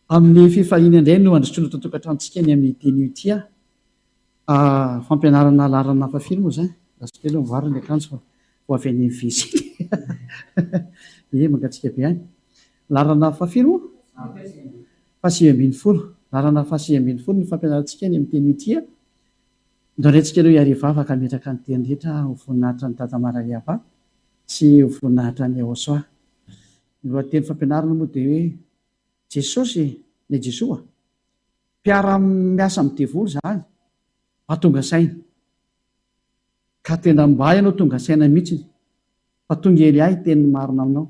Amin'ny fifahiny indray no androsoana tontokatrantsika ny amin'ny teny ity fampianarana larana fafily moa zany lasokely mivarina ny akanjo fa ho avy any visy mangatsika be any larana fafily moa fasivy ambin'ny folo larana fasivy ambin'ny folo ny fampianarantsika ny amin'ny teny ity ndrantsika aloha iariva afaka metraka ny teny rehetra ho voninahitra ny Dada Mariava sy ho voninahitra ny Ahosoa. Ny lohateny fampianarana moa dia hoe Jesosy ny Jesoa mpiara-miasa amin'ny devoly zany mba tonga saina ka tena mba ianao tonga saina mihitsy fa tonga ely ahy teny marina aminao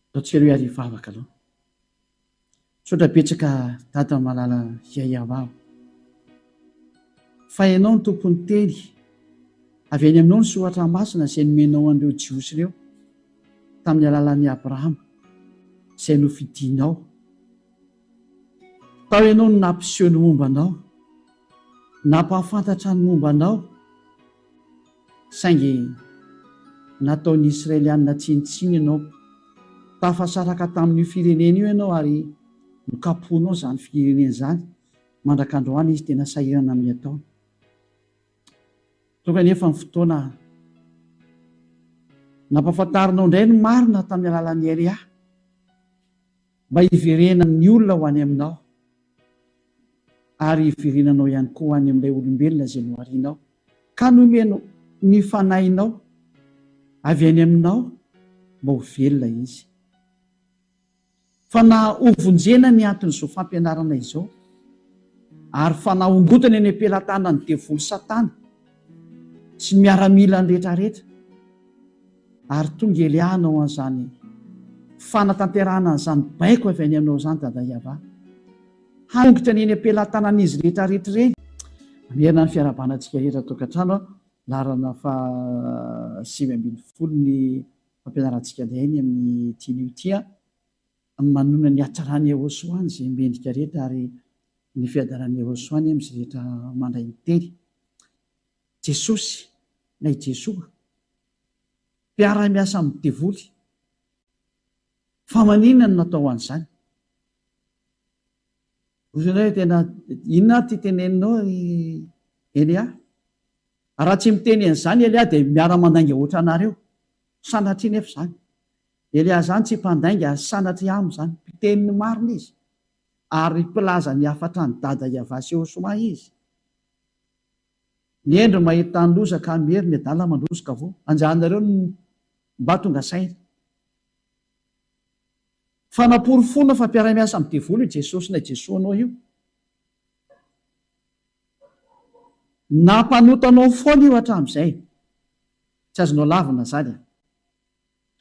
ataontsika aloha iariva afaka aloha sotra betsaka Dada malala iaiavao fa ianao ny tompony teny avy any aminao ny soatra masina izay nomenao an'ireo jiosy ireo tamin'ny alalan'i Abrahama izay nofidianao tao ianao no nampiseho ny mombanao nampahafantatra ny mombanao saingy nataon'ny Israelianina tsinitsiny ianao tafasaraka tamin'io firenena io ianao ary nokapoanao zany firenena zany mandrak'androany izy tena sahirana amin'ny ataony tonga nefa ny fotoana nampahafantarinao indray ny marina tamin'ny alalan'ny Elia mba hiverenan'ny olona ho any aminao ary hiverenanao ihany koa ho any amin'ilay olombelona izay noharianao ka nomenao ny fanahinao avy any aminao mba ho velona izy fa na hovonjena ny anton'izao fampianarana izao ary fa nahongotana any am-pelatana ny devoly Satana sy miaramila ny rehetrarehetra ary tonga elianao an'izany fanatanterahana an'izany baiko avy any aminao zany Dada Iava hangotra ny eny am-pelatanan'izy rehetrarehetra ireny amerina ny fiarabanantsika rehetra tokantrano larana fa 7 ny fampianarantsika ilainy amin'ny tiany ity manona ny atsarany Ahosoany izay mendrika rehetra ary ny fiadarany Ahosoany amin'izay rehetra mandray ny teny Jesosy nay Jesoa mpiara-miasa amin'ny devoly fa maninona no natao an'izany ozinao hoe tena inona ty teneninao Elia raha tsy miteny an'izany Elia dia miara-mandainga ohatra anareo sanatria nefa zany Elia zany tsy mpandainga sanatria amo zany mpiteniny marina izy ary mpilaza ny afatra ny Dada Iava sy Ahosoa izy ny endro mahita ny loza ka mery ny adala mandrosika vo anjahanareo mba tonga saina fa naporofona fa mpiara-miasa amin'ny devoly io Jesosy na Jesoanao io nampanotanao foana io hatramin'izay tsy azonao lavina zany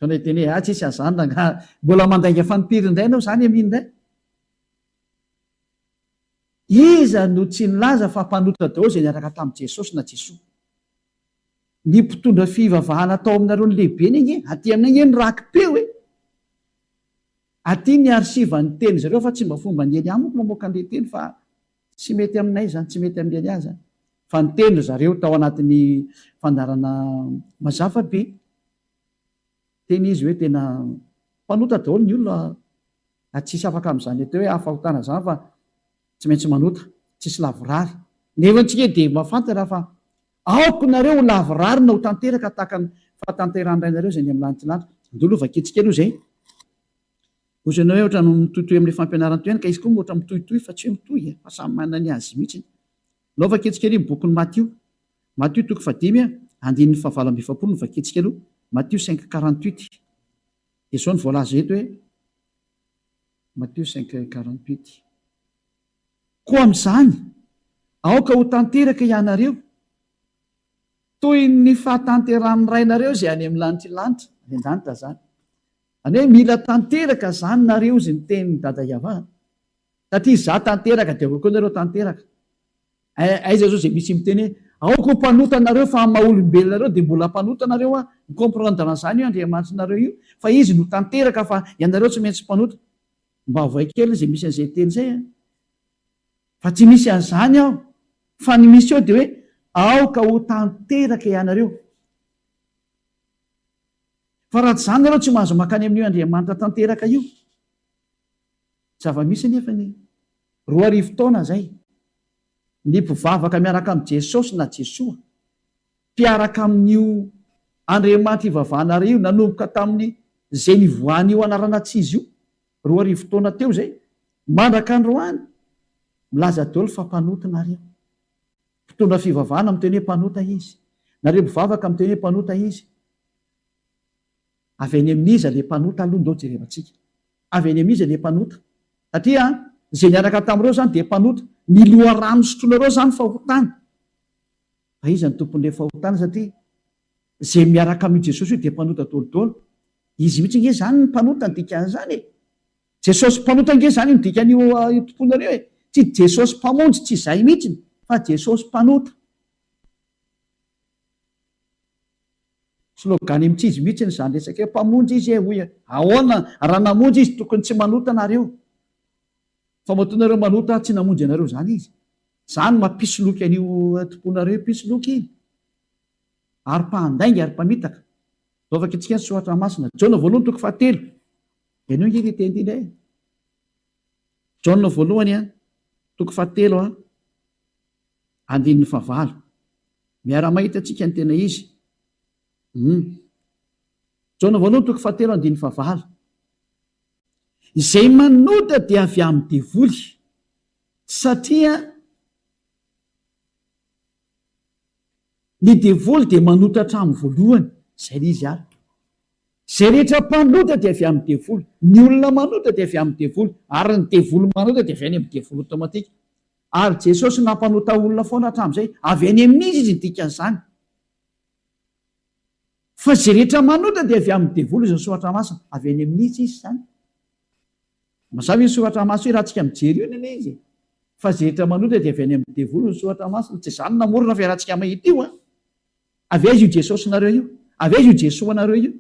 zany teny hoe tsy isy azanona nga mbola mandainga fanimpiry indray ianao zany amin'indray iza no tsy nilaza fa mpanota daholo izay niaraka tamin'i Jesosy na Jesoa ny mpitondra fivavahana tao aminareo ny lehibe iny aty aminay ny rakim-peo aty ny arisiva ny teny zareo fa tsy mba fomba ny Elia moko mamoaka an'ilay teny fa tsy mety aminay zany tsy mety amin'ny Elia zany fa ny teny zareo tao anatin'ny fandarana mazava be teny izy hoe tena mpanota daholo ny olona tsisy afaka amin'izany atao hoe afahotana zany fa tsy maintsy manota tsisy lavorary nefa antsika dia mafantatra fa aoko nareo ho lavorary na ho tanteraka tahaka ny fatanteran'irainareo izay ny amin'ny lanitra lanitra andolo vaketsika aloha zay ozy anao hoe ohatra no mitohitoy amin'ilay fampianarana toy ihany ka izy koa ohatra mitohitoy fa tsy hoe mitohy fa samy manana ny azy mihitsy lao vaketsika aloha bokyny Matio toko 5 andininy 7 no vaketsika aloha Matio 5:48 dia zao ny voalaza eto hoe Matio 5:48 koa amin'izany aoka ho tanteraka ianareo toy ny fahatanteran'ny rainareo izay any amin'ny lanitra lanitra any an-danitra zany any hoe mila tanteraka zany nareo izy ny tenin'ny Dada Iava satria za tanteraka dia avao koa nareo tanteraka aiza zao izay misy miteny hoe aoka ho mpanota nareo fa maha-olombelonareo dia mbola mpanota nareo micomprendre an'izany io andriamanitrynareo io fa izy no tanteraka fa ianareo tsy maintsy mpanota mba hovay kely izay misy an'izay teny zay fa tsy misy an'izany aho fa ny misy eo dia hoe aoka ho tanteraka ianareo fa raha tsy zany nareo tsy mahazo makany amin'io andriamanitra tanteraka io zava-misy nefa ny 4 arivo zay ny mpivavaka miaraka am' jesosy na jesoa mpiaraka amin'io Andriamanitra ivavahana io nanomboka tamin'ny zay nivoany io anarana tsy izy io 4 arivo teo zay mandraka androany milaza dolo fa mpanota nareo mpitondra fivavahana miteny hoe mpanota izy nareo mpivavaka miteny hoe mpanota izy avy any amin'iza le mpanota aloha ndao jerevantsika avy any amin'iza le mpanota satria zay niaraka tamin'ireo zany de mpanota ny loharano sotroanareo zany fahotana fa iza ny tompon'le fahotana satria zay miaraka amin'io jesosy io de mpanota dolodolo izy mihitsy nge zany ny mpanota ny dikan'izany e jesosy mpanota nge zany ny dikan'io tomponareo e tsy jesosy mpamonjy tsy izay mihitsiny fa jesosy mpanota slogany mitsy izy mihitsy ny zany resaka hoe mpamonjy izy e hoy ahoana raha namonjy izy tokony tsy manota nareo fa matonareo manota tsy namonjy anareo zany izy zany mampisoloky an'io tomponareo pisoloky iny ary mpahandainga ary mpamitaka dovaka itsika ny soatra masina Jaona voalohany toko 7 enio nge tendiny e Jaona voalohany a toko 7 a andininy 9 miara mahita atsika ny tena izy Jaona voalohany toko 7 andininy 9 izay manota dia avy amin'ny devoly satria ny devoly dia manota hatramin'ny voalohany zay izy ary zay rehetra mpanota dia avy amin'ny devoly ny olona manota dia avy amin'ny devoly ary ny devoly manota dia avy any amin'ny devoly automatika ary Jesosy nampanota olona foana hatramin'izay avy any amin'izy izy dikan'izany fa zay rehetra manota dia avy amin'ny devoly izy ny soatra masina avy any amin'izy izy zany mazava ny soatra masina hoe raha tsika mijery io nene izy fa zay rehetra manota dia avy any amin'ny devoly ny soatra masina tsy zany namorona fa raha tsika mahita io a avy aiza io Jesosy nareo io avy aiza io Jesoa nareo io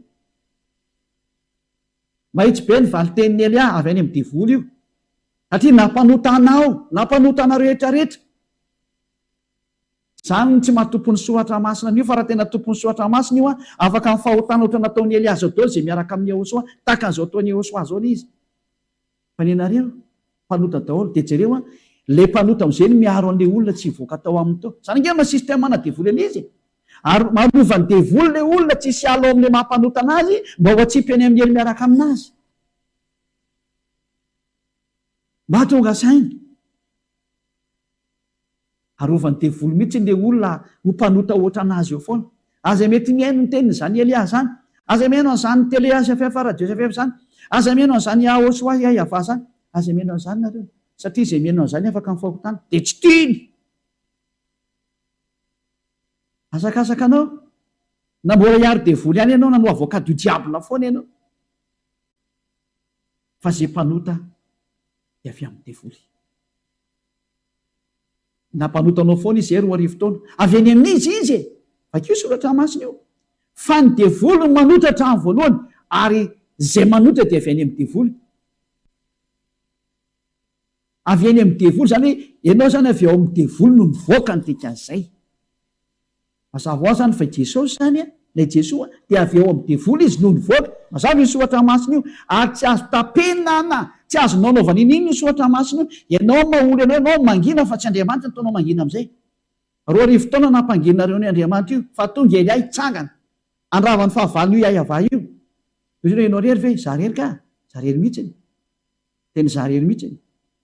mahitsy be ny valiteniny Elia avy any amin'ny devoly io satria nampanota anareo rehetrarehetra zany tsy mahatompony soatra masina an'io fa raha tena tompony soatra masina io a afaka ny fahotana ohatra nataony Eliaza dolo zay miaraka amin'ny Yehosoa tahaka an'izao ataony Yehosoa zao izy fa ny nareo mpanota daholo de jereo a le mpanota am'izay ny miaro an'le olona tsy hivoaka tao aminy tao zany nge masystemana devoly an'izy ary malovany devoly le olona tsy sy alo amin'le mampanota anazy mba ho atsipy any amin'ny ely miaraka aminazy mba tonga saina arovany devoly mihitsy le olona ho mpanota ohatra anazy eo foana aza mety miaino ny teniny zany Elia zany aza miaino an'izany Teleasafefa Radiosafefa zany aza miaino an'izany Ahosoa Yahava zany aza miaino an'izany nareo satria zay miaino an'izany afaka ny fahotana de tsy tiany asakasaka anao na mbola hiary devoly ihany ianao na no avocat du diable foana ianao fa zay mpanota dia avy amin'ny devoly nampanotanao foana izy 4 arivo taona avy any amin'izy izy e vakio soratra masina io fa ny devoly no manota hatramin'ny voalohany ary zay manota dia avy any amin'ny devoly avy any amin'ny devoly zany hoe ianao zany avy ao amin'ny devoly no nivoaka ny dikan'izay mazava ho azy zany fa Jesosy zany a ilay Jesoa dia avy ao amin'ny devoly izy no nivoaka mazava io soatra masina io ary tsy azo tapenana tsy azo naonaovana in'iny no soatra masina io ianao maholy ianao mangina fa tsy Andriamanitra nataonao mangina amin'izay 4 arivo taona nampanginareo ny Andriamanitra io fa tonga Elia hitsangana andravany fahavaliny io Yahava io izy ianao rery ve zarery ka zarery mihitsiny teny zarery mihitsiny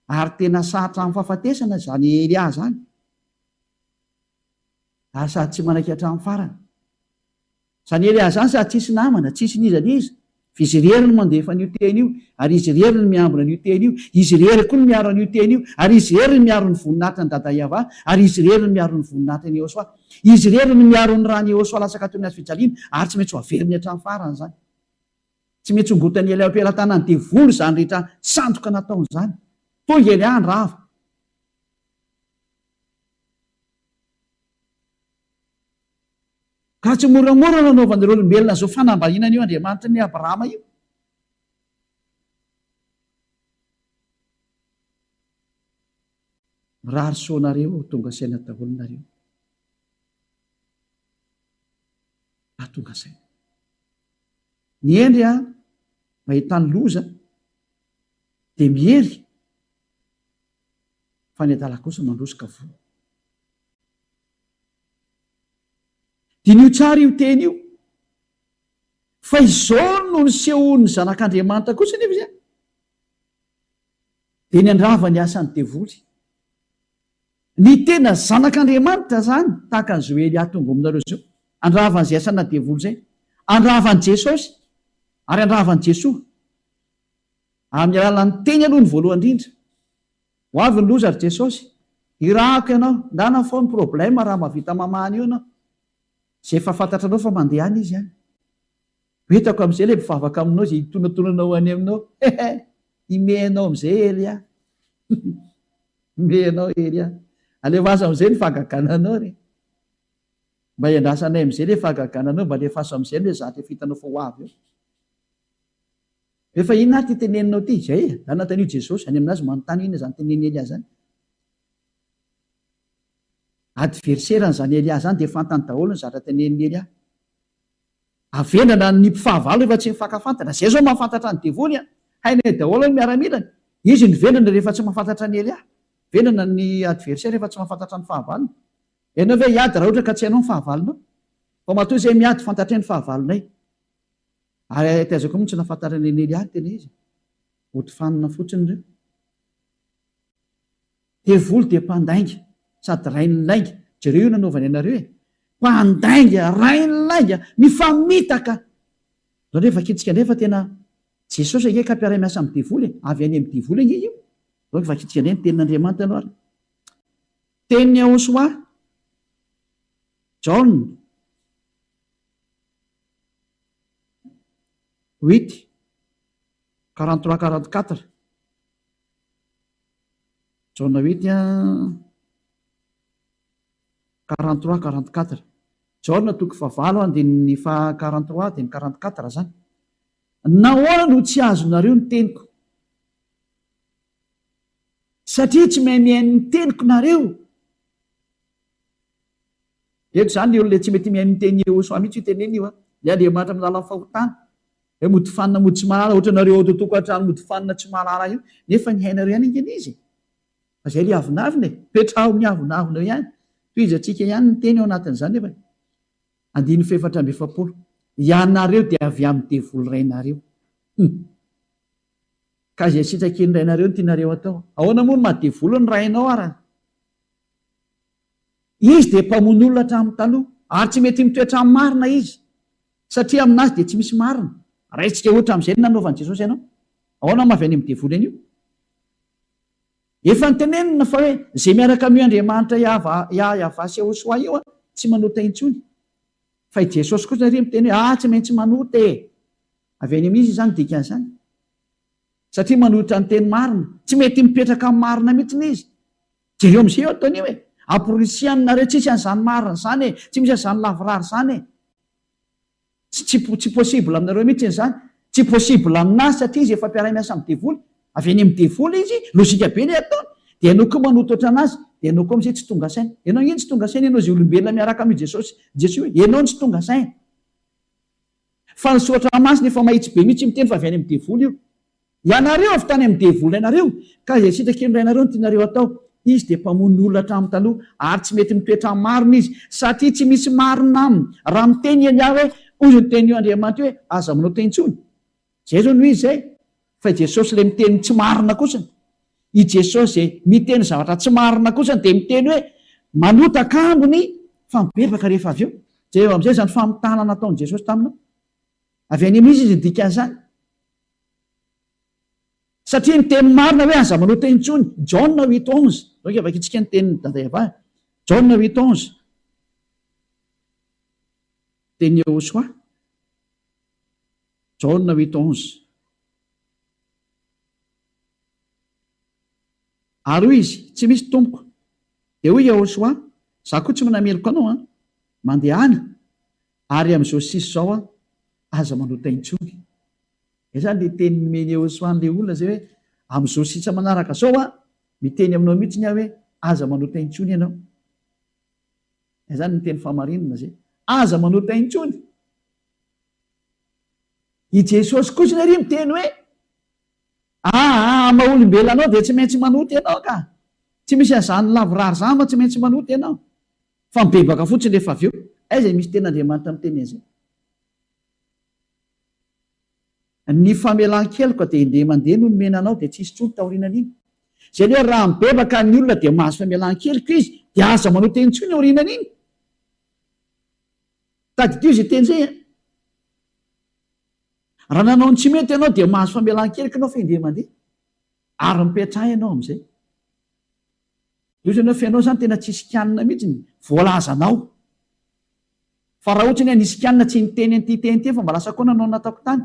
ary tena sahatra amin'ny fahafatesana zany Elia zany ary sady tsy manaiky hatramin'ny farany zany Elia zany sady tsisy namana tsisy nizaniza fa izy rery no mandefa an'io teny io ary izy rery no miambina an'io teny io izy rery koa no miaro an'io teny io ary izy rery no miaro ny voninahitra ny dada Yahava ary izy rery no miaro ny voninahitra ny Yehosoa izy rery no miaro ny raha ny Yehosoa lasaka toy ny azy fijaliana ary tsy maintsy ho averiny hatramin'ny farany zany tsy maintsy hongotany Elia am-pelatana ny devoly zany rehetra sandoka nataon'izany tonga Elia andrava ka tsy moramora nanaovan'ireo olombelona zao fanambahinana io Andriamanitra ny Abrahama io mirary soanareo tonga saina daholo nareo tonga saina ny endry a mahitany loza de miery fa ny adala kosa mandrosika vo. Dinio tsara io teny io fa izao no nisehony zanak'Andriamanitra kosa nefa zay dia ny andrava ny asany devoly. Ny tena zanak'Andriamanitra zany tahaka ny Joely ahatonga aminareo zao, andravan'izay asana devoly zay, andravan'i Jesosy ary andravan'i Jesoa amin'ny alalan'ny teny aloha ny voalohany indrindra. Ho avy ny loza ry Jesosy, irahako ianao, ndana fao ny problema raha mahavita mamahany io ianao, zay efa fantatra anao fa mandeha any izy any. Hitako amin'izay ilay mivavaka aminao zay hitonatonanao any aminao, imenao amin'izay ely a imenao ely a alefaso amin'izay ny fahagagananao re, mba hiandrasanay amin'izay le fahagagananao, mba alefaso amin'izay le zatra fitanao fa ho avy eo. Efa inona ty teneninao ty? Zay da nataon'io Jesosy any aminazy manontany inona zany teneny Elia zany. Adversaire n'izany Elia zany dia fantany daholo ny zatra teneny Elia. Avenana ny mpifahavalo efa tsy mifankafantana. Zay zao mahafantatra ny devoly a, hainay daholo ny miaramilany. Izy ny venana rehefa tsy mahafantatra ny Elia. Venana ny adversaire rehefa tsy mahafantatra ny fahavalony. Ianao ve hiady raha ohatra ka tsy hainao ny fahavalonao? Fa matoa izay miady fantatra ny fahavalonay. Ary taizako moa tsy nafantatra ny Elia tena izy. Otifanina fotsiny reo. Devoly dia mpandainga sady rainy lainga. Jereo io nanaovany ianareo e. Mpandainga, rainy lainga, mifamitaka. Zao rehefa kitsika nefa tena Jesosy ake ka mpiara miasa amin'ny devoly, avy any amin'ny devoly iny io. Zao rehefa kitsika ny tenin'Andriamanitra ianao ary. Teniny Ahosoa, John 8, 43-44. John 8, 43-44. John toko favalo andininy fa 43 dia ny 44 zany. Nahoana no tsy azonareo ny teniko? Satria tsy mahay mihaino ny teniko nareo. Eto zany ny olona tsy mety mihaino ny teny Ahosoa mihitsy io teneny io a. Le Andriamanitra amin'ny alalan'ny fahotana. Hoe mody fanina mody tsy mahalala, ohatra nareo ao tokantrano mody fanina tsy mahalala io, nefa ny hainareo ihany ingeny izy. Fa izay le avinavina e, petraho ny avinavina ihany. Toizatsika ihany ny teny ao anatin'izany nefa. 4:7. Ianareo dia avy amin'ny devoly rainareo. Ka izay sitraky ny rainareo ny tianareo atao. Ahoana moa no mahadevoly ny rainao ara? Izy dia mpamono olona hatramin'ny taloha, ary tsy mety mitoetra amin'ny marina izy, satria aminazy dia tsy misy marina. Raintsika ohatra amin'izay nanaovan'i Jesosy ianao. Ahoana mavy any amin'ny devoly an'io? Efa nitenenina fa hoe izay miaraka amin'io Andriamanitra iavasy Ahosoa io a, tsy manota intsony. Fa i Jesosy kosa ry miteny hoe tsy maintsy manota e. Avy any amin'izy izany dikan'izany. Satria manohitra ny teny marina, tsy mety mipetraka amin'ny marina mihitsy izy. Jereo amin'izay eo ataony io e. Aporisianareo tsisy an'izany marina izany e, tsy misy an'izany lavorary izany e. Tsy possible aminareo mihitsy izany. Tsy possible aminazy satria izy efa mpiara-miasa amin'ny devoly. Avy any amin'ny devoly izy, lozika be ilay ataony. Dia ianao koa manoto oatra anazy, dia ianao koa amin'izay tsy tonga saina. Ianao iny tsy tonga saina, ianao izay olombelona miaraka amin'ny Jesosy. Jesosy ianao ny tsy tonga saina. Fa ny soatra masina efa mahitsy be mihitsy miteny fa avy any amin'ny devoly io. Ianareo avy tany amin'ny devoly ianareo, ka izay sitraky ny rainareo ny tianareo atao. Izy dia mpamono olona hatramin'ny taloha, ary tsy mety mitoetra amin'ny marina izy, satria tsy misy marina aminy. Raha miteny eny aho hoe ozy ny teny io Andriamanitra hoe aza manota intsony. Zay zao no izy zay. Fa i Jesosy ilay miteny tsy marina kosa. I Jesosy izay miteny zavatra tsy marina kosa dia miteny hoe manotaka ambony fa mipetraka rehefa avy eo. Zay eo amin'izay izany famitana nataon'i Jesosy taminao. Avy any amin'izy izy dikan'izany. Satria ny teny marina hoe aza manota intsony. John 8:11. Zao efa itsika ny tenin'ny dadayavay. John 8:11. Teny Ahosoa. John 8:11. Ary hoy izy, tsy misy tompoko. Dia hoy Ahosoa, za koa tsy manameloko anao a, mandeha any, ary amin'izao sisy izao a, aza manota intsony. Izany dia teny nomeny Ahosoa an'ilay olona zay hoe amin'izao sisa manaraka izao a, miteny aminao mihitsy ny aho hoe aza manota intsony ianao. Izany ny teny famarinana zay. Aza manota intsony. I Jesosy kosa nary miteny hoe maha olombelona anao dia tsy maintsy manota ianao ka. tsy misy azany lavorary zany ma tsy maintsy manoty ianao fa mibebaka fotsiny rehefa avy eo aizay misy ten'andriamanitra miteny an'izay. Ny famelan-keloka dia ndeha mandeha no nomenanao dia tsisy tsony taorianan'iny. Zay hoe raha mibebaka ny olona dia mahazo famelan-keloka izy dia aza manoty intsony aorianan'iny. Tadidio izay teny zay. Raha nanao ny tsy mety ianao dia mahazo famelan-keloka ianao fa ndeha mandeha ary mipetraha ianao amin'izay. Io zany hoe fianao zany tena tsisy kianina mihitsy voalazanao. Fa raha ohatra ny nisy kianina tsy niteny an'ity teny ity fa mba lasa koa nanao nataoko tany.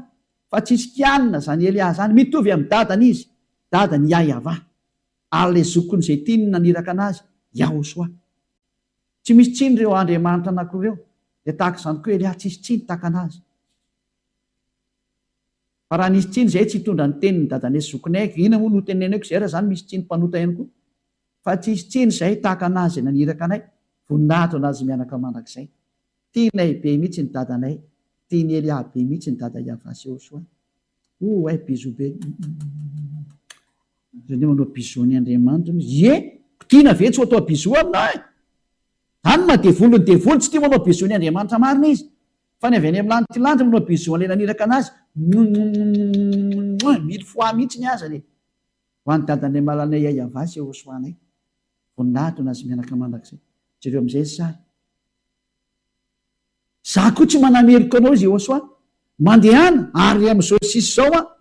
Fa tsisy kianina zany Elia zany mitovy amin'ny dadany izy. Dadany Yahava. Ary ilay zokony izay tiany naniraka anazy Yahosoa. Tsy misy tsiny ireo andriamanitra anankiroa ireo. Dia tahaka izany koa Elia tsisy tsiny tahaka anazy. Fa raha nisy tsiny izay tsy hitondra ny tenin'ny dadanay sy zokonay, ina moa no teneneko izay raha zany misy tsiny mpanota ihany koa. Fa tsisy tsiny izay tahaka anazy izay naniraka anay, voninahitra anazy mianaka mandrakizay. Tianay be mihitsy ny dadanay, tiany Elia be mihitsy ny dada Yahava sy Yahosoa. Ay bizo be. Zany manao bizo ny Andriamanitra izy. Tiana ve tsy ho atao bizo aminao? Zany ma devoly ny devoly tsy tia manao bizo ny Andriamanitra marina izy. Fa ny avy any amin'ny lanitra lanitra manao bizo an'ilay naniraka anazy. Mily fois mihitsy ny azany. Ho an'ny dadanay malanay Yahava sy Yahosoanay. Voninahitra anazy mianaka mandrakizay. Jereo amin'izay sary. Za koa tsy manamerika anao izy Yahosoa. Mandehana ary amin'izao sisy zao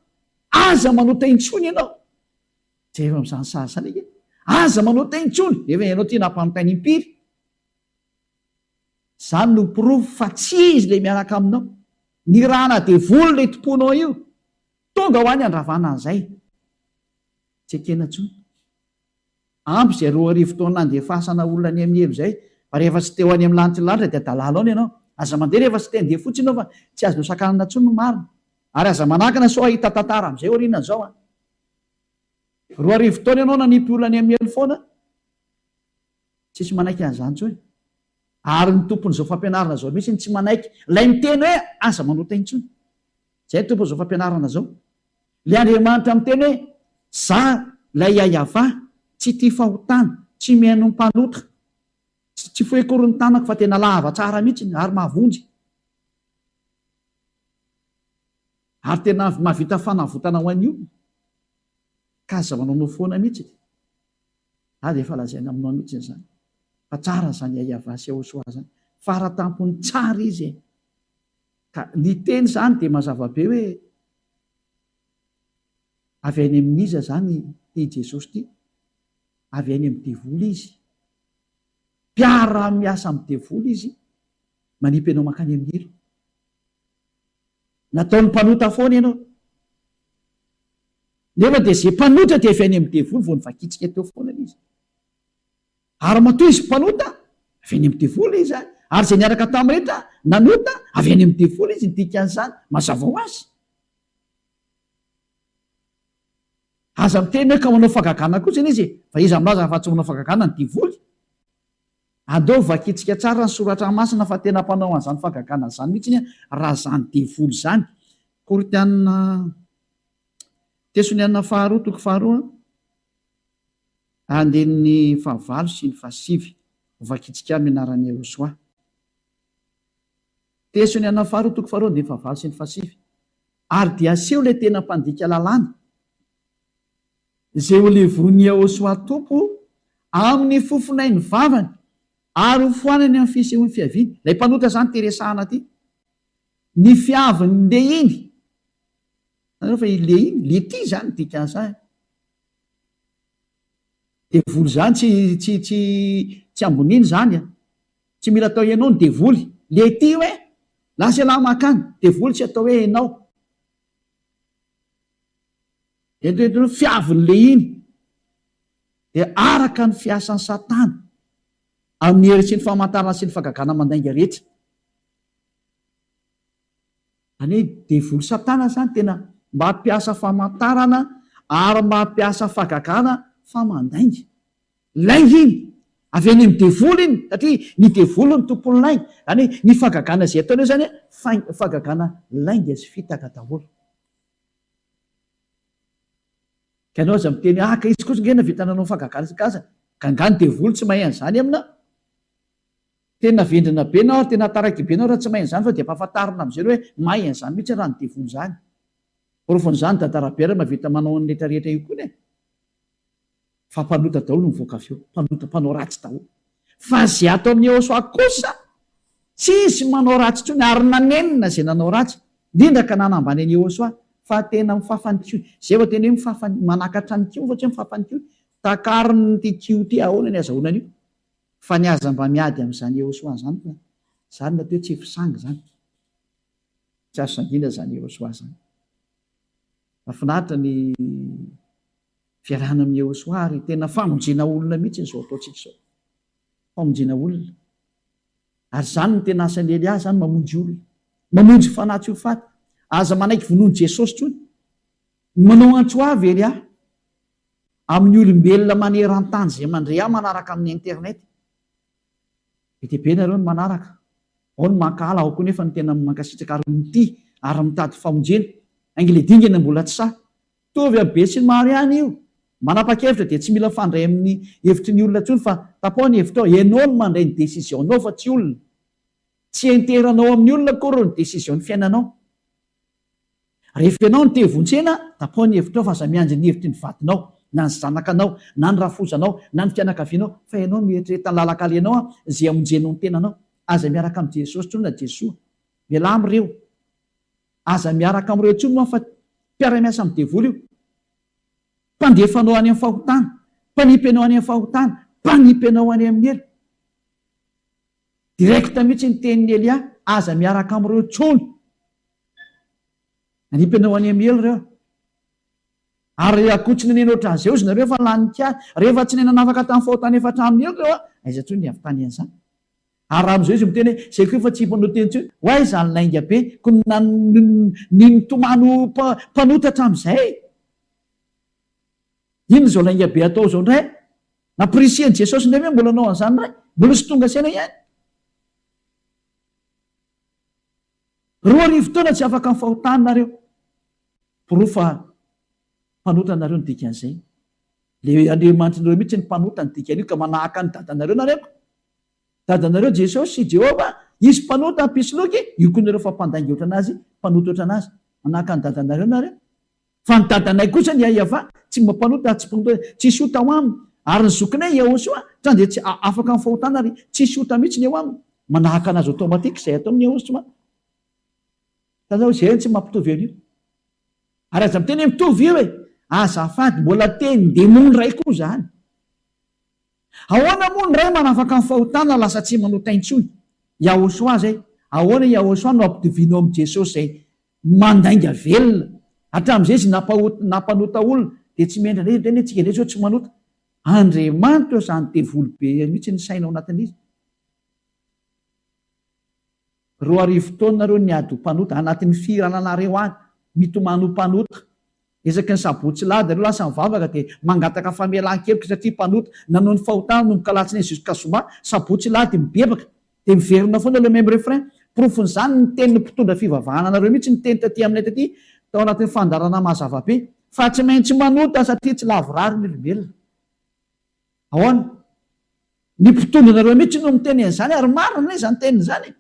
aza manota intsony ianao. Jereo amin'izany sary zany ika. Aza manota intsony. Efa ianao tia nampanotainy impiry. Zany no pirofo fa tsy izy ilay miaraka aminao. Ny rahana devoly ilay tomponao io. Tonga ho any andravana an'izay. Tsy ekena intsony. Ampy izay 2 arivo taona nandefasana olona ny amin'ny elo izay. Fa rehefa tsy teo any amin'ny lanitra lanitra dia dalalao ianao. Aza mandeha rehefa tsy tendeha fotsiny ianao fa tsy azo sakanana intsony no marina. Ary aza manakana sao ahita tantara amin'izay oriana izao. 2 arivo taona ianao nanipy olona ny amin'ny elo foana. Tsisy manaiky an'izany intsony. Ary ny tompon'izao fampianarana izao mihitsy tsy manaiky. Ilay miteny hoe aza manota intsony. Izay tompon'izao fampianarana izao. Ilay Andriamanitra miteny hoe za ilay Yahava tsy tia fahotana, tsy mihaino mpanota. Tsy foekory ny tanako fa tena lava tsara mihitsy ary mahavonjy. Ary tena mahavita fanavotana ho an'io. Ka aza manao foana mihitsy. Dia efa lazaina aminao mihitsy izany. Fa tsara zany Yahava sy Yahosoa zany. Faratampony tsara izy. Ka ny teny zany dia mazava be hoe avy any amin'iza zany i Jesosy ity. Avy any amin'ny devoly izy. Mpiara miasa amin'ny devoly izy. Manipy ianao makany amin'ny elo. Nataony mpanota foana ianao. Nefa dia izay mpanota dia avy any amin'ny devoly vao nivakitsika teo foana izy. Ary matoy izy mpanota avy any amin'ny devoly izy. Ary izay niaraka tamin'ny rehetra nanota avy any amin'ny devoly izy dikan'izany mazava ho azy. Aza miteny hoe ka manao fagagana kosa izy. Fa izy amin'azy fa tsy manao fagagana ny devoly. Andao vakitsika tsara ny soratra masina fa tena mpanao an'izany fagagana izany mihitsy raha zany devoly zany. Korintianina Tesonianina 2:2 andininy 9 sy ny 10 vakitsika amin'ny anaran'i Yahosoa. Tesonianina 2:2 andininy 9 sy ny 10. Ary dia aseho ilay tena mpandika lalàna izay ho levon'i Yahosoa tompo amin'ny fofonay ny vavany ary ho foanany amin'ny fisehoan'ny fiaviany. Ilay mpanota zany teresahana aty. Ny fiaviny le iny. Fa le iny, le ty zany dikan'izany. Devoly zany tsy amboniny zany. Tsy mila atao ianao ny devoly. Le ty hoe lasa lahy makany. Devoly tsy atao hoe ianao. Fiaviny le iny dia araka ny fiasan'ny Satana amin'ny hery sy ny famantarana sy ny fagagana mandainga rehetra. Any devoly Satana zany tena mba hampiasa famantarana ary mba hampiasa fagagana famandainga. Lainga iny avy any amin'ny devoly iny satria ny devoly ny tompony lainga. Any ny fagagana izay ataony zany fagagana lainga sy fitaka daholo. Ka ianao aza miteny ka izy kosa ngena vita nanao fagagana sy kaza. ka angany devoly tsy mahay an'izany amina tena vendrina be nao tena taraky be nao raha tsy mahay an'izany fa dia mpahafantarina am'izay hoe mahay an'izany mihitsy raha ny devoly zany orofon'izany dadarabe mavita manao ny rehetrarehetra io koa fa mpanota daholo mivoaka avy eo mpanao ratsy daholo fa zay atao amin'ny Jehoshua kosa tsy izy manao ratsy tsony ary nanenina zay nanao ratsy indrindra ka nanambany any Jehoshua fa tena mifafanykio zay fa tena hoe manakatra ny kio fa tsy hoe mifafanykio takariny ty kio ty ahoana ny azahoana an'io fa ny aza mba miady amin'izany Jehoshua zany fa zany natao hoe tsy fisangy zany tsy azo sangina zany Jehoshua zany mahafinaritra ny fiarahana amin'ny Jehoshua ary tena famonjena olona mihitsy zao ataontsika zao famonjena olona ary zany ny tena asan'ny Elia zany mamonjy olona mamonjy fanatsy ho faty aza manaiky vonoany Jesosy tsony manao antso avy Elia amin'ny olombelona maneran-tany zay mandrea manaraka amin'ny internet be nareo ny manaraka ao ny mankala ao koa nefa ny tena mankasitraka ary mity ary mitady famonjena angile dingana mbola tsy sa tovy be sy ny maro ihany io manapa-kevitra dia tsy mila fandray amin'ny hevitry ny olona tsony fa tapao ny hevitra ao ianao no mandray ny desisionao fa tsy olona tsy enteranao amin'ny olona kory ny desizio ny fiainanao rehefa ianao ny tevontsena tapao ny hevitra ao fa aza miandry ny hevitry ny vadinao na ny zanakanao na ny rafozanao na ny fianakavianao fa ianao mieritrereta ny lalakalenao zay amonjenao ny tenanao aza miaraka amin'ny Jesosy tsony na Jesoa miala am'ireo aza miaraka am'ireo tsony moa fa mpiara-miasa amin'ny devoly io mpandefanao any amin'ny fahotana mpanipy anao any amin'ny fahotana mpanipy anao any amin'ny elo direkta mihitsy ny tenin'ny Elia aza miaraka am'ireo tsony manipy anao any amin'ny elo reo ary akotsiny neny ohatran'izay ozy nareo fa lanika rehefa tsy nena nafaka tamin'ny fahotana efa hatramin'ny elo reo aiza tsony ny avy tany an'izany ary raha am'izay izy miteny hoe zay koa efa tsy mpanao teny tsony hoay zany lainga be ko ny mitomano mpanotatra am'izay ino zao lainga be atao zao ndray naprisiany Jesosy ndray hoe mbola nao an'izany ndray mbola sy tonga saina ihany roa arivo taona tsy afaka amin'ny fahotana nareo porofa mpanotanareo ny dikan'izay le andriamanitrynareo mihitsy ny mpanota ny dikan'io ka manahaka ny dadanareo nareo dadanareo Jesosy sy Jehova izy mpanota pisoloky io koa nareo fa mpandainga oatra anazy mpanota oatra anazy manahaka ny dadanareo nareo fa ny dadanay kosa ny aiava tsy mampanota tsisy ota ho aminy ary ny zokinay Jehoshua trany dia tsy afaka amin'ny fahotana ary tsisy ota mihitsy ny eo aminy manahaka anazy automatika izay atao amin'ny Jehoshua tanao zay tsy mampitovy an'io ary aza miteny mitovy io e azafady mbola teny demony ray koa zany ahoana moa ny ray manafaka amin'ny fahotana lasa tsy manota intsony Jehoshua zay ahoana Jehoshua no ampitovianao amin'ny Jesosy zay mandainga velona hatramin'izay izy nampanota olona dia tsy miendra reny tsika ndray zao tsy manota Andriamanitra zany devoly be mihitsy ny saina ao anatin'izy roa arivo taona nareo ny ady ho mpanota anatin'ny firananareo any mitomano mpanota ezaky ny sabotsy lady reo lasa mivavaka dia mangataka famelan-kevitra satria mpanota nanao ny fahotana no mikalatsiny juska soma sabotsy lady mibebaka dia miverina foana le même refrain profon'izany ny teny ny mpitondra fivavahana nareo mihitsy ny teny taty aminay taty tao anatin'ny fandarana mazava be fa tsy maintsy manota satria tsy lavorary ny olombelona ahoana ny mpitondra nareo mihitsy no miteny an'izany ary marina izany teny zany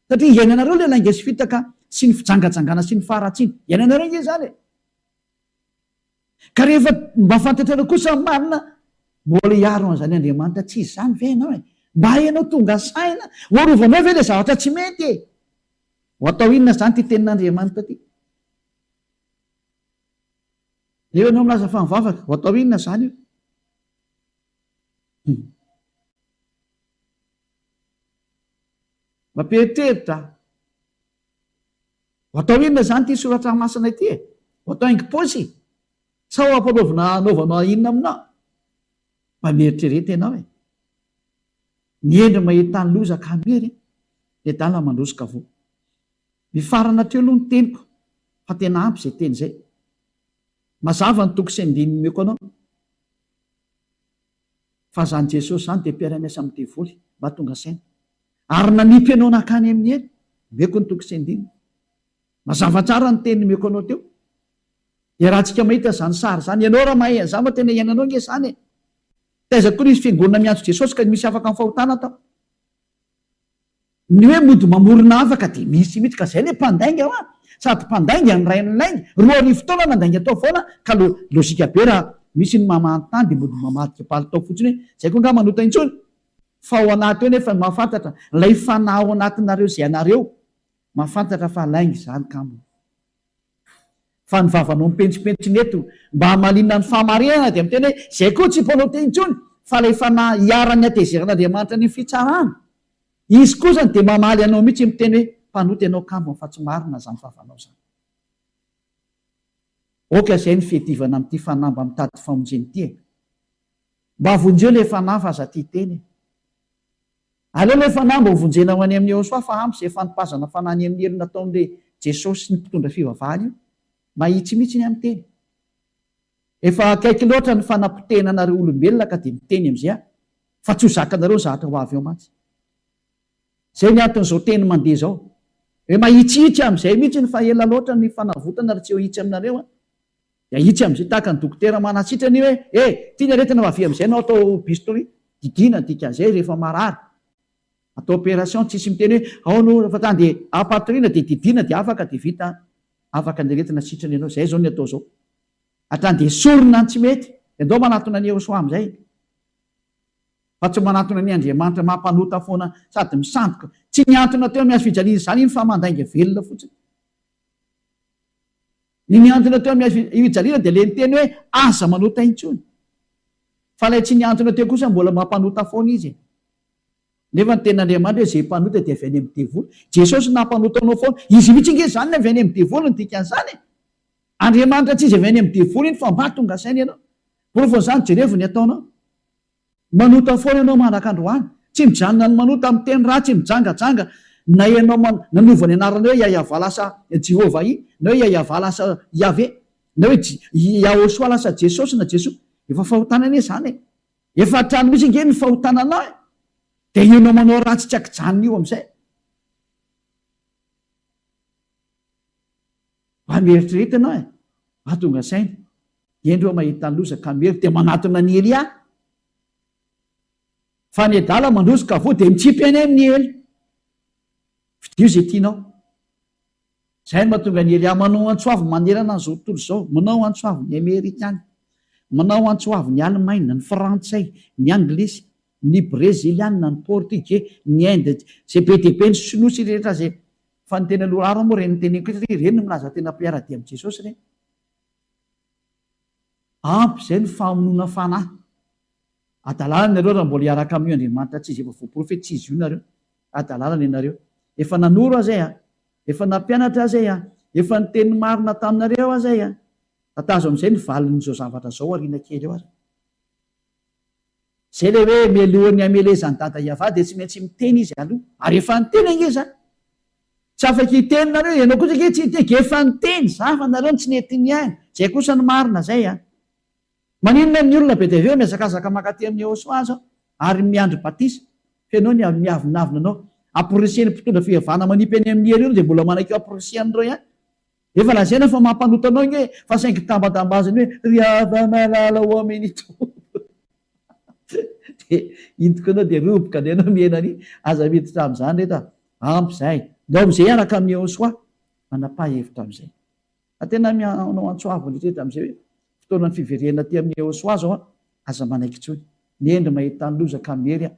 satria iainanareo le lainga sy fitaka sy ny fijangajangana sy ny faharatsiny iainanareo nge zany ka rehefa mba fantatrareo kosa marina mbola hiaro an'izany Andriamanitra tsy izy zany ve ianao mba hainao tonga saina oarovanao ve le zavatra tsy mety ho atao inona zany ty tenin'Andriamanitra ty rehefa anao milaza fa mivavaka ho atao inona zany io mampieritreritra ho atao inona zany ty soratra masina ity ho atao haingy paosy sa ho ampanaovina anaovanao inona aminao mba mieritrereta ianao ny endry mahitany lozaka amery dia dala mandrosika vo mifarana teo aloha ny teniko fa tena ampy zay teny zay mazava ny toko sy andininy meko anao fa zany Jesosy zany dia mpiara-miasa amin'ny devoly mba tonga saina ary nanipy anao nakany amin'ny eny meko ny toko sy andininy mazava tsara ny teny meko anao teo dia raha tsika mahita zany sary zany ianao raha mahay an'izany fa tena iainanao nge zany taiza koa izy fiangonana miantso jesosy ka misy afaka amin'ny fahotana atao ny hoe mody mamorona afaka de misy mihitsy ka zay le mpandainga a sady mpandainga ny ray nylainga roa ny fotoana nandainga atao foana ka lozika be raha misy ny mamantany de mody mamadika palitao fotsiny hoe zay koa nga manota intsony fa ao anaty eo nefa mahafantatra lay fanahy ao anatinareo zay anareo mahafantatra fa lainga zany kamo fa ny vavanao mipentsipentsiny eto mba hamalinina ny fahamarinana de miteny hoe zay koa tsy mpanao te intsony fa lay fanahy hiarany atezerin'andriamanitra ny fitsarana izy koa zany de mamaly anao mihitsy miteny hoe mpanoty ianao kambony fa tsy marina zany vavanao zany oka zay ny fiativana am'ty fanahy mba mitady famonjeny ty mba vonjeo le fanahy fa aza ty teny aleo le fanahy mba hovonjena ho any amin'ny eo soa fa ampy zay fanipazana fanany amin'ny elo nataon'le jesosy sy ny mpitondra fivavahany io mahitsy mihitsy ny amin'ny teny efa akaiky loatra ny fanapotena anareo olombelona ka de miteny am'izay fa tsy ho zakanareo zahatra ho avy eo mantsy zay ny aton'izao teny mandeha zao hoe mahitsihitsy am'izay mihitsy ny fa ela loatra ny fanavotana raha tsy eo hitsy aminareo de hitsy am'izay tahaka ny dokotera manasitrany hoe tia aretina vavy am'izay nao atao bistory didina dikan'izay rehefa marary atao opération tsisy miteny hoe ao no fa tany de apatorina de didina de afaka de vita afaka ny aretina sitrany ianao zay zao ny atao zao atrany de sorona ny tsy mety de ndao manatona ny eo soa am'izay fa tsy manatona ny andriamanitra mampanota foana sady misandoka tsy miantona teo miazo fijaliana zany iny fa mandainga velona fotsiny ny miantona teo miazo fijaliana de le nyteny hoe aza manota intsony fa lay tsy niantona teo kosa mbola mampanota foana izy nefa ny ten'andriamanitra hoe zay mpanota de avy any amin'ny devoly jesosy nampanotanao foana izy mihitsy nge zany ny avy any amin'ny devoly ny dikan'izany andriamanitra tsy izy avy any amin'ny devoly iny fa mba tonga sainy ianao porofon'izany jerevo ny ataonao manota foana ianao manak'androany tsy mijanona ny manota amin'ny teny raha tsy mijangajanga na ianao nanova ny anarana hoe iayava lasa jehova iny na hoe iayava lasa iave na hoe iahosoa lasa jesosy na jesosy efa fahotanana e zany efa trano misy nge ny fahotananao de ianao manao raha tsy tsy akijanona io am'izay mba mieritriretinao mahatonga saina endreo mahita ny loza ka mery de manatona ny Elia fa ny adala mandrosoka vo de mitsipy any amin'ny ely fidio zay tianao zay ny mahatonga ny Elia manao antsoavy manerana n'izao tontolo zao manao antsoavy ny Amerikany manao antsoavy ny Alemaina ny Frantsay ny Anglisy ny Breziliana ny Portugais ny Inde zay be dehibe ny sinosy rehetra zay fa ny tena loraro moa reny teneko satria reny no milaza tena mpiara-dia amin'i Jesosy reny ampy zay ny famonoana fanahy adalalana nareo raha mbola hiaraka amin'io andriamanitra tsy izy efa voaprofety tsy izy io nareo adalalana ianareo efa nanoro azay efa nampianatra azay efa ny teny marina taminareo azay tatazo am'izay ny valin'izao zavatra zao ariana kely eo ary zay le hoe melohany amelezany dada iava de tsy maintsy miteny izy aloha ary efa niteny ange zany tsy afaka itenynareo ianao kosa ke tsy itege efa niteny zafa nareo tsy netiny ainy zay kosa ny marina zay maninona ny olona be de aveo miazakazaka makaty amin'ny Eosoazo ary miandry batisa fenao ny miavinavina anao aporiseny mpitondra fivavahana manipy any amin'ny ely io de mbola manakeo aporisian'ireo ihany efa lazaina fa mampanotanao nge fa saingy tambatambazany hoe riava malala ho amin'ito de intoko anao de roboka de anao mienany aza miditra am'izany reta ampy zay ndao am'izay iaraka amin'ny Eosoa manapa-hevitra am'izay tena mianao antsoavy retreta am'izay hoe fotoana ny fiverena ty amin'ny Eosoa zao aza manaiky tsony ny endry mahita ny lozaka mery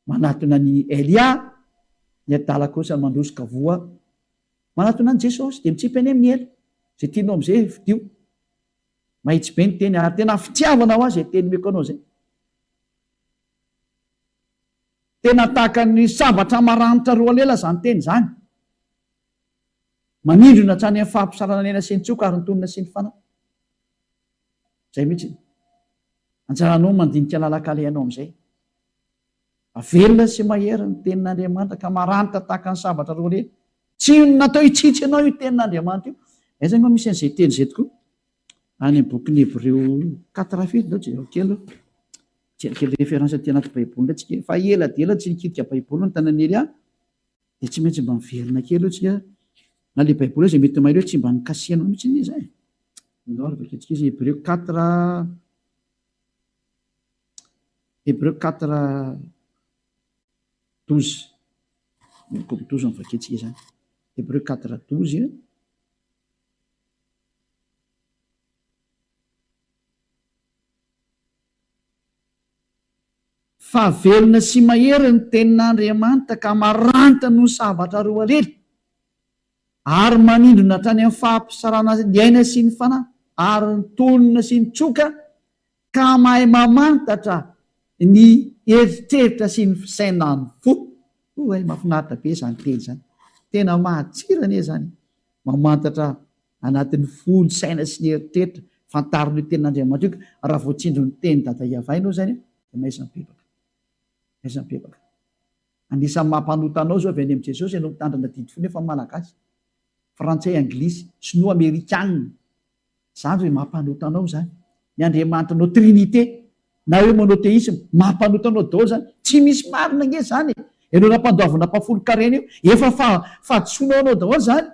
manatona ny Elia ny adala kosa mandrosoka voa manatona ny Jesosy de mitsipy any amin'ny ely zay tianao am'izay fidio mahitsy be ny teny ary tena fitiavanao azy teny meko anao zay tena tahaka ny sambatra maranitra roa lela zany teny zany manindrona hatrany amin'ny fahampisarana nena sy ny tsoka ary nytonina sy ny fanahy zay mihitsy anjaranao mandinika lalakalehanao am'izay avelona sy mahery ny tenin'andriamanitra ka maranitra tahaka ny sabatra roa lela tsy natao hitsitsy anao io tenin'andriamanitra io aizany ma misy an'izay teny zay tokoa any amin'ny boky ny Hébreo 4 dao jereo kely jerokely référence ty anaty baiboly atsika fa ela de ela tsy nikidika baiboly ny tanany Elia de tsy maintsy mba miverina kely eo tsika na le baiboly zay mety mahiro hoe tsy mba nikasianao mihitsy izy Hébreu 4 Hébreu 4:12. Comme 12 ny vaketsika zany. Hébreu 4:12. Fa velona sy mahery ny tenin'Andriamanitra ka maranta no sabatra roa alely, ary manindrona hatrany amin'ny fahampisarana ny aina sy ny fanahy, ary ny tonona sy ny tsoka, ka mahay mamantatra ny eritreritra sy ny fisainany fo. Oay, mahafinaritra be zany teny zany, tena mahatsirana e zany, mamantatra anatin'ny fo ny saina sy ny eritreritra, fantariny io tenin'Andriamanitra io. Raha voatsindro ny teny dada Iavay ianao zany dia maizam-pepaka. Maizam-pepaka. Anisan'ny mampanota anao zao avy any amin'i Jesosy ianao mitandrina didy fo nefa malagasy, frantsay, anglisy, sinoa, amerikanina. Zany hoe mampanota anao zany. Ny Andriamanitra anao trinité na hoe monotéisme, mampanota anao daholo zany. Tsy misy marina nge zany. Ianao nampandoavana mpafolo karena io, efa fahadisoanao anao daholo zany.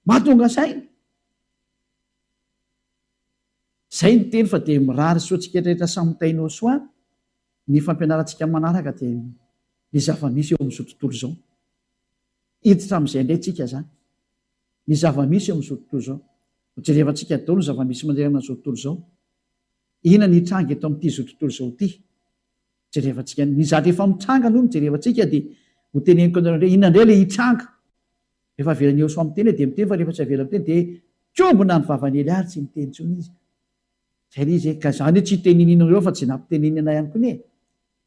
Mahatonga saina. Zay ny teny fa dia mirary soatsika rehetra samy tainao soa. Ny fampianarantsika manaraka dia ny zava-misy eo amin'izao tontolo izao. Hiditra amin'izay indray tsika zany. Ny zava-misy eo amin'izao tontolo izao. Jerevantsika daholo ny zava-misy mandeha amin'izao tontolo izao. Inona ny hitranga eto amin'ity zao tontolo izao ity? Jerevantsika ny zatra efa mitranga aloha ny jerevantsika dia ho teneniko anareo inona indray ilay hitranga. Rehefa avelany eo soa miteny dia miteny, fa rehefa tsy avela miteny dia kiombona ny vavan'ely ary tsy miteny intsony izy. Zay izy ka zany hoe tsy hitenin'inareo fa tsy nampiteninana ihany koa nie.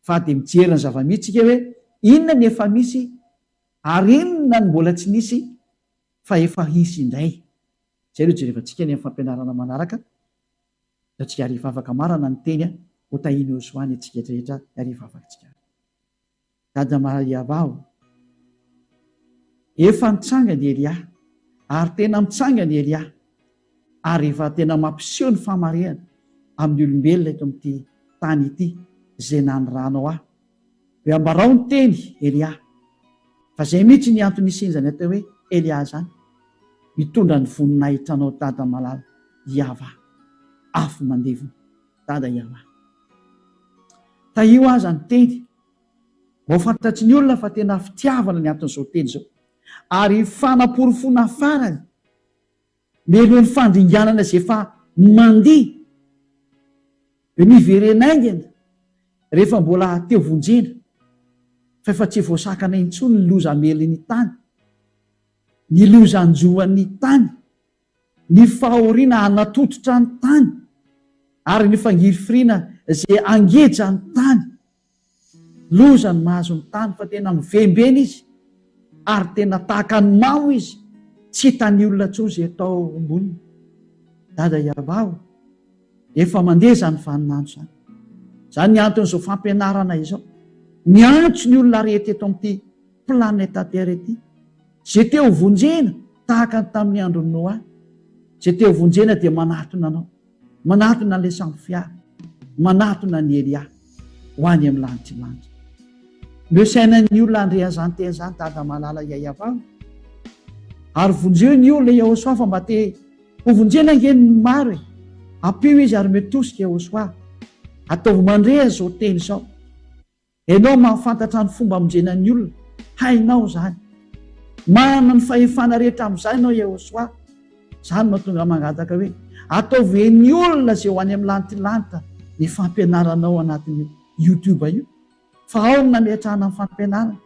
Fa dia mijery ny zava-misy tsika hoe inona ny efa misy ary inona ny mbola tsy nisy fa efa hisy indray. Zay aloha jerevantsika ny amin'ny fampianarana manaraka. Atsika hariva afaka marana ny teny ho tahiny eo soany atsika rehetra hariva afaka tsika. Dada Mariavao, efa nitsanga ny Elia, ary tena mitsanga ny Elia, ary efa tena mampiseho ny famarehana amin'ny olombelona eto amin'ity tany ity izay nanoranao aho. Hoe ambarao ny teny Elia, fa zay mihitsy ny antony isinjany atao hoe Elia zany, mitondra ny voninahitra anao dada malala Iava, afo mandevona dada Iava. Tahio aza ny teny, ho fantatry ny olona fa tena fitiavana ny anton'izao teny izao, ary fanaporofona farany melohan'ny fandringanana izay efa mandiha miverenaingana rehefa mbola teo vonjena, fa efa tsy voasakana intsony ny loza meliny tany, ny lozanjoan'ny tany, ny fahoriana anatototra ny tany, ary ny fangirifirina izay angeja ny tany. Loza ny mahazo ny tany fa tena mivembena izy, ary tena tahaka ny mamo izy, tsy hitany olona tsoa izay atao amboniny. Dada Iavao, efa mandeha zany vaninandro zany. Zany ny anton'izao fampianarana izao, ny antso ny olona rehetra eto amin'ity planeta Terre ity, zay teo vonjena tahaka tamin'ny andro Noa, zay teo vonjena dia manatona anao, manatona an'ilay samy fiara, manatona ny Elia ho any amin'ny lanitra lanitra. Meo sainan'ny olona andrea zany teny zany dada malala Iavao, ary vonjeo ny olona Jehosoa fa mba te ho vonjena ngeny maro e, ampio izy ary metosika Jehosoa, ataovy mandrea zao teny zao. Ianao mahafantatra ny fomba amonjenan'ny olona, hainao zany, manana ny fahefana rehetra amin'izany ianao Jehosoa. Zany mahatonga mangataka hoe ataovy ny olona zay ho any amin'ny lanitra lanitra ny fampianaranao anatin'ny YouTube io. Fa ao ny nametrahana ny fampianarana,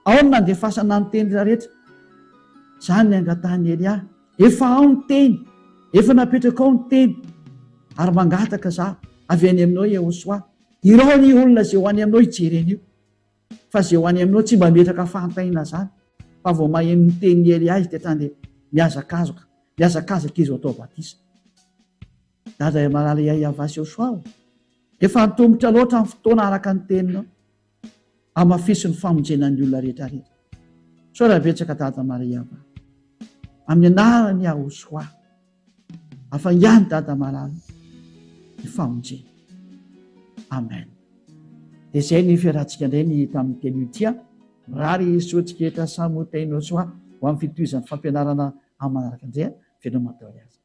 ao ny nandefasana ny teny rehetra. Zany ny angatahany Elia, efa ao ny teny, efa napetraka ao ny teny, ary mangataka za avy any aminao Jehosoa, irao ny olona zay ho any aminao hijereny io, fa zay ho any aminao tsy mba metraka fantaina zany, fa vao maheno ny teny Elia izy dia tany miazakazaka izy ho atao batisa. Dada malala Iava Jehosoa, efa nitombotra loatra amin'ny fotoana araka ny teninao, amafisy ny famonjenan'ny olona rehetra rehetra. So raha betsaka dada Iava, amin'ny anarany Jehosoa, afangany dada malala ny famonjena. Amen. Dia izay ny fiarahantsika indray ny tamin'ny teny io tia, mirary soatsika rehetra samy ho tainao soa ho amin'ny fitohizan'ny fampianarana amin'ny manaraka indray, veloma atao azy.